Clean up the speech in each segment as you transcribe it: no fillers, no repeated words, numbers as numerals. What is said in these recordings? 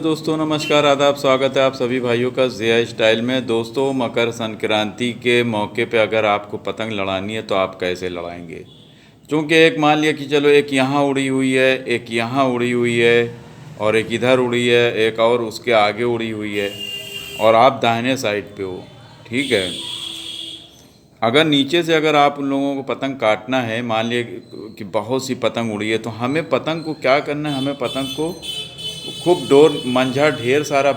दोस्तों नमस्कार आदाब, स्वागत है आप सभी भाइयों का ज़िया स्टाइल में। दोस्तों मकर संक्रांति के मौके पे अगर आपको पतंग लड़ानी है तो आप कैसे लड़ाएंगे? क्योंकि एक मान लिया कि चलो एक यहाँ उड़ी हुई है, एक यहाँ उड़ी हुई है और एक इधर उड़ी है, एक और उसके आगे उड़ी हुई है और आप दाहिने साइड पे हो। ठीक है, अगर नीचे से अगर आप उन लोगों को पतंग काटना है, मान लिए कि बहुत सी पतंग उड़ी है, तो हमें पतंग को क्या करना है, हमें पतंग को खूब डोर मंझा ढेर सारा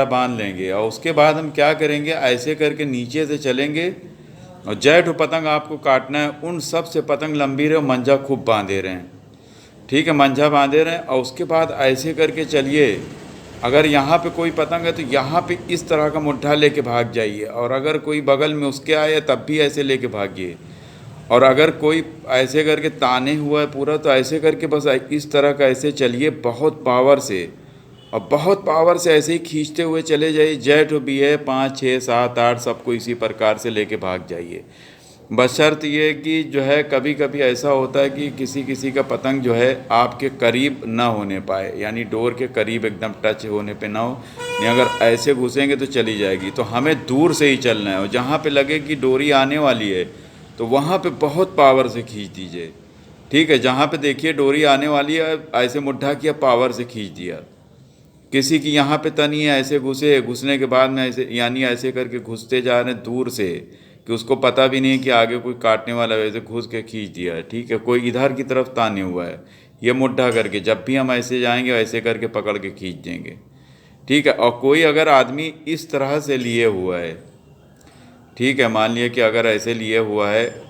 बांध लेंगे और उसके बाद हम क्या करेंगे, ऐसे करके नीचे से चलेंगे और जय ठो पतंग आपको काटना है, उन सब से पतंग लंबी रहे और मंझा खूब बांधे रहें। ठीक है, मंझा बांधे रहें और उसके बाद ऐसे करके चलिए। अगर यहाँ पे कोई पतंग है तो यहाँ पे इस तरह का मुट्ठा लेके भाग जाइए, और अगर कोई बगल में उसके आए तब भी ऐसे लेके भागिए। और अगर कोई ऐसे करके ताने हुआ है पूरा, तो ऐसे करके बस इस तरह का ऐसे चलिए बहुत पावर से, और बहुत पावर से ऐसे ही खींचते हुए चले जाइए। जेठ भी है 5 6 7 8 सबको इसी प्रकार से लेके भाग जाइए। बशर्त ये कि जो है कभी कभी ऐसा होता है कि किसी किसी का पतंग जो है आपके करीब ना होने पाए, यानी डोर के करीब एकदम टच होने पे ना हो, नहीं अगर ऐसे घुसेंगे तो चली जाएगी। तो हमें दूर से ही चलना है और जहाँ पे लगे कि डोरी आने वाली है तो वहाँ पे बहुत पावर से खींच दीजिए। ठीक है, जहाँ पे देखिए डोरी आने वाली है ऐसे मुट्ठा किया, पावर से खींच दिया। किसी की यहाँ पे तनी है, ऐसे घुसने के बाद में ऐसे यानी ऐसे करके घुसते जा रहे हैं दूर से कि उसको पता भी नहीं है कि आगे कोई काटने वाला है, वैसे घुस के खींच दिया है। ठीक है, कोई इधर की तरफ ताने हुआ है, ये मुट्ठा करके जब भी हम ऐसे जाएंगे ऐसे करके पकड़ के खींच देंगे। ठीक है, और कोई अगर आदमी इस तरह से लिए हुआ है, ठीक है, मान लिया कि अगर ऐसे लिए हुआ है,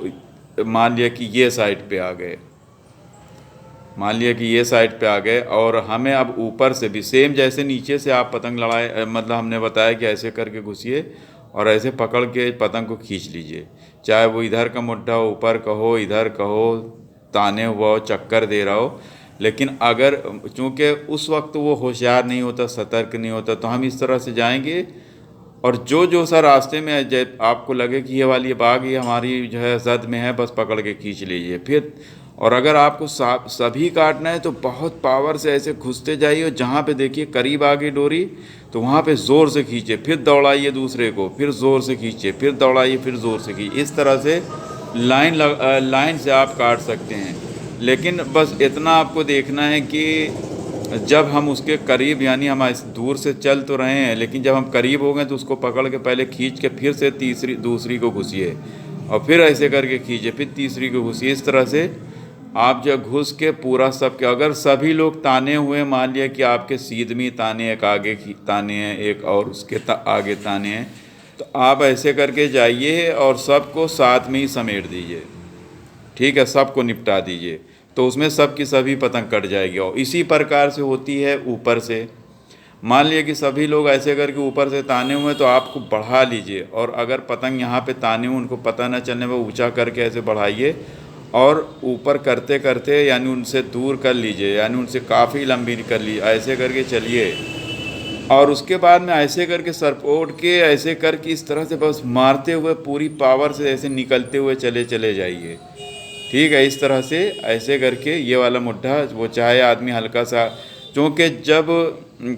मान लिया कि ये साइड पे आ गए, मान लिया कि ये साइड पे आ गए और हमें अब ऊपर से भी सेम जैसे नीचे से आप पतंग लड़ाए, मतलब हमने बताया कि ऐसे करके घुसिए और ऐसे पकड़ के पतंग को खींच लीजिए। चाहे वो इधर का मुड्ढा हो, ऊपर का हो, इधर का हो, ताने हुआ हो, चक्कर दे रहा हो। लेकिन अगर चूँकि उस वक्त वो होशियार नहीं होता, सतर्क नहीं होता, तो हम इस तरह से जाएंगे और जो जो सा रास्ते में आपको लगे कि ये वाली बाग ये हमारी जो है जद में है, बस पकड़ के खींच लीजिए फिर। और अगर आपको सभी काटना है तो बहुत पावर से ऐसे घुसते जाइए और जहाँ पे देखिए करीब आ गई डोरी तो वहाँ पे ज़ोर से खींचिए, फिर दौड़ाइए दूसरे को, फिर ज़ोर से खींचिए, फिर दौड़ाइए, फिर ज़ोर से खींचिए। इस तरह से लाइन से आप काट सकते हैं। लेकिन बस इतना आपको देखना है कि जब हम उसके करीब, यानी हम दूर से चल तो रहे हैं लेकिन जब हम करीब हो गए तो उसको पकड़ के पहले खींच के फिर से दूसरी को घुसिए और फिर ऐसे करके खींचिए, फिर तीसरी को घुसिए। इस तरह से आप जब घुस के पूरा सबके, अगर सभी लोग ताने हुए, मान लिया कि आपके सीध में ताने, एक आगे की ताने हैं, एक और उसके आगे ताने हैं, तो आप ऐसे करके जाइए और सबको साथ में ही समेट दीजिए। ठीक है, सबको निपटा दीजिए, तो उसमें सब की सभी पतंग कट जाएगी। और इसी प्रकार से होती है ऊपर से। मान लिया कि सभी लोग ऐसे करके ऊपर से ताने हुए तो आपको बढ़ा लीजिए, और अगर पतंग यहाँ पे ताने हुए उनको पता न चलने में ऊंचा करके ऐसे बढ़ाइए और ऊपर करते करते यानी उनसे दूर कर लीजिए, यानी उनसे काफ़ी लंबी कर लीजिए, ऐसे करके चलिए। और उसके बाद में ऐसे करके सरपोट के ऐसे करके इस तरह से बस मारते हुए पूरी पावर से ऐसे निकलते हुए चले चले जाइए। ठीक है, इस तरह से ऐसे करके ये वाला मुड्ढा, वो चाहे आदमी हल्का सा, क्योंकि जब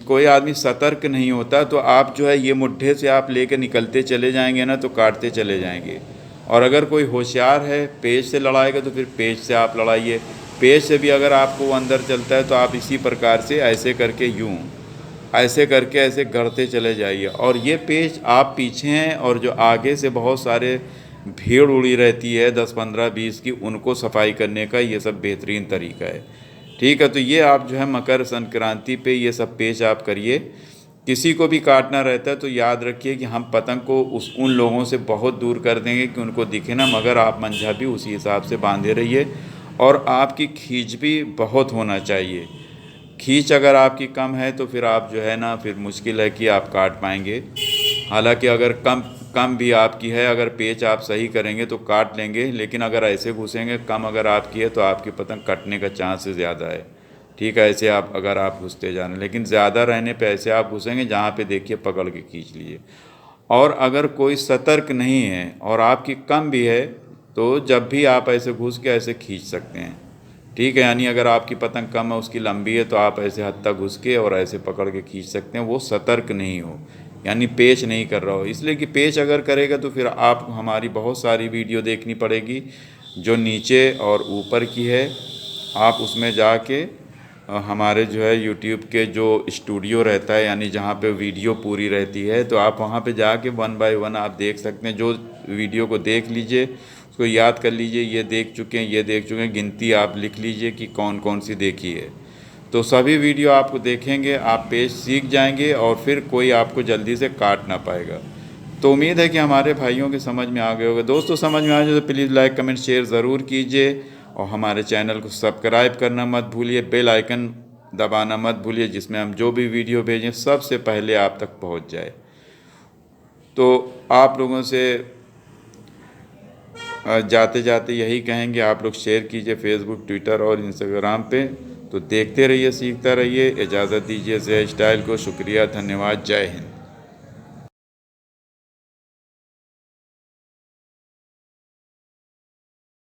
कोई आदमी सतर्क नहीं होता तो आप जो है ये मुड्ढे से आप लेके निकलते चले जाएंगे ना, तो काटते चले जाएंगे। और अगर कोई होशियार है पेच से लड़ाएगा तो फिर पेच से आप लड़ाइए। पेच से भी अगर आपको वो अंदर चलता है तो आप इसी प्रकार से ऐसे करके यूँ ऐसे करके ऐसे गढ़ते चले जाइए। और ये पेच आप पीछे हैं और जो आगे से बहुत सारे भीड़ उड़ी रहती है 10 15 20 की, उनको सफाई करने का ये सब बेहतरीन तरीका है। ठीक है, तो ये आप जो है मकर संक्रांति पे ये सब पेच आप करिए। किसी को भी काटना रहता है तो याद रखिए कि हम पतंग को उन लोगों से बहुत दूर कर देंगे कि उनको दिखे ना, मगर आप मंझा भी उसी हिसाब से बांधे रहिए। और आपकी खींच भी बहुत होना चाहिए। खींच अगर आपकी कम है तो फिर आप जो है ना, फिर मुश्किल है कि आप काट पाएंगे। हालांकि अगर कम कम भी आपकी है, अगर पेच आप सही करेंगे तो काट लेंगे, लेकिन अगर ऐसे घुसेंगे कम अगर आपकी है तो आपकी पतंग कटने का चांस ज़्यादा है। ठीक है, ऐसे आप अगर आप घुसते जा रहे हैं, लेकिन ज़्यादा रहने पे ऐसे आप घुसेंगे जहाँ पे देखिए पकड़ के खींच लीजिए। और अगर कोई सतर्क नहीं है और आपकी कम भी है तो जब भी आप ऐसे घुस के ऐसे खींच सकते हैं। ठीक है, यानी अगर आपकी पतंग कम है, उसकी लंबी है, तो आप ऐसे हद तक घुस के और ऐसे पकड़ के खींच सकते हैं। वो सतर्क नहीं हो, यानी पेच नहीं कर रहा हो। इसलिए कि पेच अगर करेगा तो फिर आप हमारी बहुत सारी वीडियो देखनी पड़ेगी जो नीचे और ऊपर की है। आप उसमें जाके हमारे जो है यूट्यूब के जो स्टूडियो रहता है, यानी जहाँ पे वीडियो पूरी रहती है, तो आप वहाँ पे जाके 1 बाय 1 आप देख सकते हैं। जो वीडियो को देख लीजिए, उसको याद कर लीजिए, ये देख चुके हैं, ये देख चुके हैं, गिनती आप लिख लीजिए कि कौन कौन सी देखी है। तो सभी वीडियो आपको देखेंगे, आप पेज सीख जाएंगे और फिर कोई आपको जल्दी से काट ना पाएगा। तो उम्मीद है कि हमारे भाइयों के समझ में आ गए होगा। दोस्तों समझ में आ जाए तो प्लीज़ लाइक कमेंट शेयर ज़रूर कीजिए और हमारे चैनल को सब्सक्राइब करना मत भूलिए, बेल आइकन दबाना मत भूलिए, जिसमें हम जो भी वीडियो भेजें सबसे पहले आप तक पहुंच जाए। तो आप लोगों से जाते जाते यही कहेंगे, आप लोग शेयर कीजिए फेसबुक, ट्विटर और इंस्टाग्राम पे। तो देखते रहिए, सीखता रहिए। इजाज़त दीजिए जय स्टाइल को। शुक्रिया, धन्यवाद, जय हिंद।